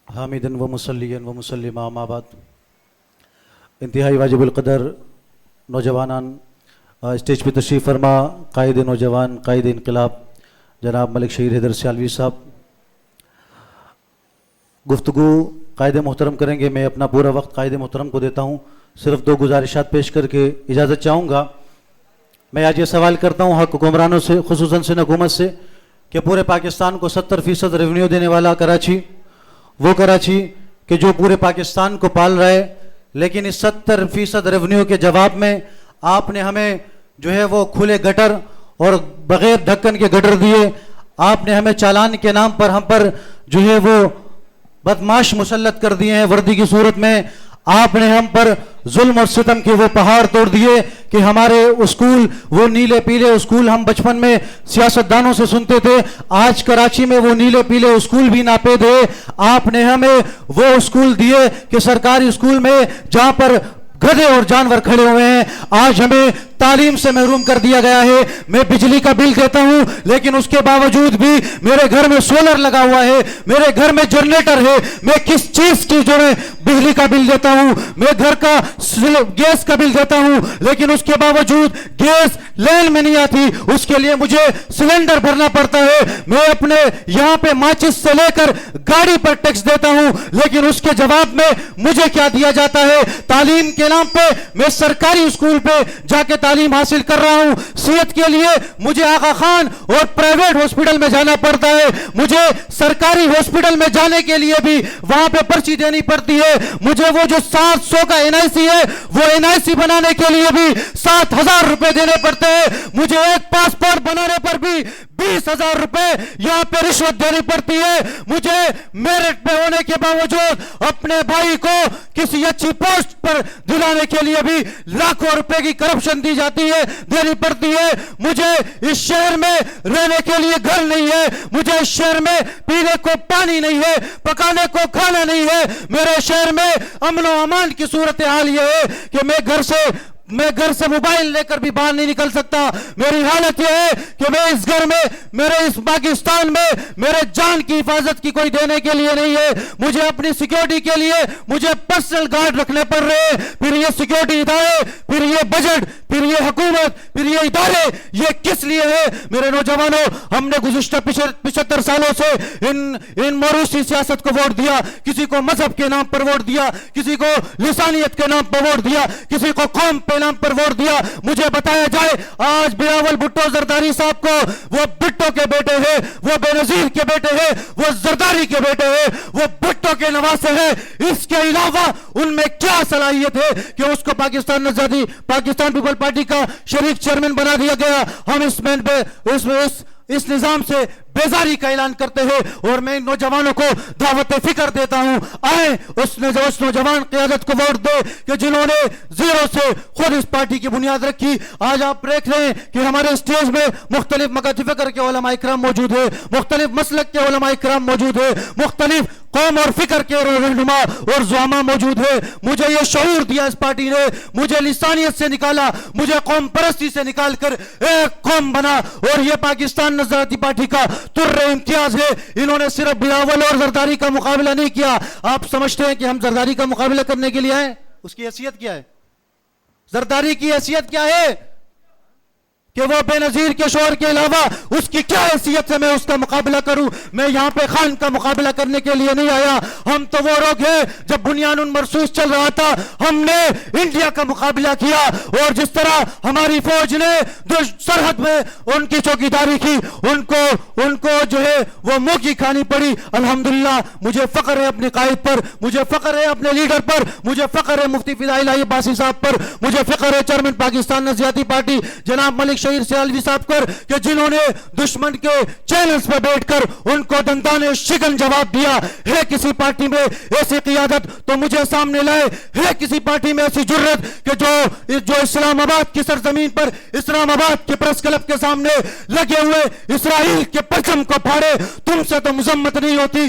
حامدن و مسلیً و مسلمہ اما بعد. انتہائی واجب القدر نوجوانان اسٹیج پہ تشریف فرما قائد نوجوان قائد انقلاب جناب ملک شہید حیدر سیالوی صاحب گفتگو قائد محترم کریں گے. میں اپنا پورا وقت قائد محترم کو دیتا ہوں. صرف 2 گزارشات پیش کر کے اجازت چاہوں گا. میں آج یہ سوال کرتا ہوں حکمرانوں سے, خصوصاً سندھ حکومت سے, کہ پورے پاکستان کو 70% ریونیو دینے والا کراچی, وہ کراچی کہ جو پورے پاکستان کو پال رہا ہے, لیکن اس 70% ریونیو کے جواب میں آپ نے ہمیں جو ہے وہ کھلے گٹر اور بغیر ڈھکن کے گٹر دیے. آپ نے ہمیں چالان کے نام پر ہم پر جو ہے وہ بدماش مسلط کر دیے ہیں. وردی کی صورت میں آپ نے ہم پر ظلم اور ستم کے وہ پہاڑ توڑ دیے کہ ہمارے اسکول, وہ نیلے پیلے اسکول ہم بچپن میں سیاستدانوں سے سنتے تھے, آج کراچی میں وہ نیلے پیلے اسکول بھی ناپید ہے. آپ نے ہمیں وہ اسکول دیے کہ سرکاری اسکول میں جہاں پر گدھے اور جانور کھڑے ہوئے ہیں, آج ہمیں تعلیم سے محروم کر دیا گیا ہے. میں بجلی کا بل دیتا ہوں لیکن اس کے باوجود بھی میرے گھر میں سولر لگا ہوا ہے, میرے گھر میں جنریٹر ہے. میں کس چیز کی جو ہے بجلی کا بل دیتا ہوں, میں گھر کا گیس کا بل دیتا ہوں, لیکن اس کے باوجود گیس لین میں نہیں آتی. اس کے لیے مجھے سلنڈر بھرنا پڑتا ہے. میں اپنے یہاں پہ ماچس سے لے کر گاڑی پر ٹیکس دیتا ہوں, لیکن اس کے جواب میں مجھے کیا دیا جاتا ہے؟ تعلیم کے نام پہ میں سرکاری اسکول پہ جا کے تعلیم حاصل کر رہا ہوں. صحت کے لیے مجھے آغا خان اور پرائیویٹ ہاسپٹل میں جانا پڑتا ہے. مجھے سرکاری ہاسپٹل میں جانے کے لیے بھی وہاں پہ پرچی دینی پڑتی ہے. مجھے وہ جو 700 کا NIC ہے, وہ NIC بنانے کے لیے بھی 7,000 روپے دینے پڑتے ہیں. مجھے ایک پاسپورٹ بنانے پر بھی 20,000 روپے یہاں پہ رشوت دینی پڑتی ہے. مجھے میرٹ پہ ہونے کے باوجود اپنے بھائی کو کسی اچھی پوسٹ پر دلانے کے لیے بھی لاکھوں روپے کی کرپشن دی جاتی ہے, دینی پڑتی ہے. مجھے اس شہر میں رہنے کے لیے گھر نہیں ہے, مجھے اس شہر میں پینے کو پانی نہیں ہے, پکانے کو کھانا نہیں ہے. میرے شہر میں امن و امان کی صورتحال یہ ہے کہ میں گھر سے موبائل لے کر بھی باہر نہیں نکل سکتا. میری حالت یہ ہے کہ میں اس گھر میں, میرے اس پاکستان میں میرے جان کی حفاظت کی کوئی دینے کے لیے نہیں ہے. مجھے اپنی سیکیورٹی کے لیے مجھے پرسنل گارڈ رکھنے پڑ رہے ہیں. پھر یہ سیکیورٹی ادارے, پھر یہ بجٹ, پھر یہ حکومت, پھر یہ ادارے, یہ کس لیے ہے؟ میرے نوجوانوں, ہم نے گزشتہ 75 سالوں سے ان موروثی سیاست کو ووٹ دیا. کسی کو مذہب کے نام پر ووٹ دیا, کسی کو لسانیت کے نام پر ووٹ دیا, کسی کو قوم پہ نام پر ووٹ دیا. مجھے بتایا جائے آج بلاول بھٹو زرداری صاحب کو, وہ بھٹو کے بیٹے ہیں, وہ بے نظیر کے بیٹے ہیں, وہ زرداری کے بیٹے ہیں, وہ بھٹو کے نواسے ہیں. اس کے علاوہ ان میں کیا صلاحیت ہے کہ اس کو پاکستان آزادی پاکستان پیپل پارٹی کا شریک چیئرمین بنا دیا گیا؟ ہم اس نظام سے بیزاری کا اعلان کرتے ہیں. اور میں نوجوانوں کو دعوت فکر دیتا ہوں, آئیں اس نوجوان قیادت کو ووٹ دے کہ جنہوں نے زیرو سے خود اس پارٹی کی بنیاد رکھی. آج آپ دیکھ رہے ہیں کہ ہمارے اسٹیج میں مختلف مکاتب فکر کے علماء اکرام موجود ہیں, مختلف مسلک کے علماء اکرام موجود ہیں, مختلف قوم اور فکر کے رہنما اور زعما موجود ہیں. مجھے یہ شعور دیا اس پارٹی نے, مجھے لسانیت سے نکالا, مجھے قوم پرستی سے نکال کر ایک قوم بنا. اور یہ پاکستان نظراتی پارٹی کا تر امتیاز ہے. انہوں نے صرف بلاول اور زرداری کا مقابلہ نہیں کیا. آپ سمجھتے ہیں کہ ہم زرداری کا مقابلہ کرنے کے لیے آئے؟ اس کی حیثیت کیا ہے؟ زرداری کی حیثیت کیا ہے کہ وہ بے نظیر کے شوہر کے علاوہ اس کی کیا حیثیت سے میں اس کا مقابلہ کروں؟ میں یہاں پہ خان کا مقابلہ کرنے کے لیے نہیں آیا. ہم تو وہ لوگ ہیں جب بنیان مرصوص چل رہا تھا ہم نے انڈیا کا مقابلہ کیا, اور جس طرح ہماری فوج نے سرحد میں ان کی چوکیداری کی, ان کو جو ہے وہ منہ کی کھانی پڑی. الحمدللہ مجھے فخر ہے اپنے قائد پر, مجھے فخر ہے اپنے لیڈر پر, مجھے فخر ہے مفتی فدائی الہی عباسی صاحب پر, مجھے فخر ہے چیئرمین پاکستان نظریاتی پارٹی جناب ملک شہید سیالوی صاحب پر کہ جنہوں نے دشمن کے چینلز پر بیٹھ کر ان کو دندان شکن جواب دیا. ہے کسی پارٹی میں ایسی قیادت تو مجھے سامنے لائے. ہے کسی پارٹی میں ایسی جرت کہ جو اسلام آباد کی سرزمین پر, اسلام آباد کے پریس کلب کے سامنے لگے ہوئے اسرائیل کے پرچم کو پھاڑے؟ تم سے تو مذمت نہیں ہوتی.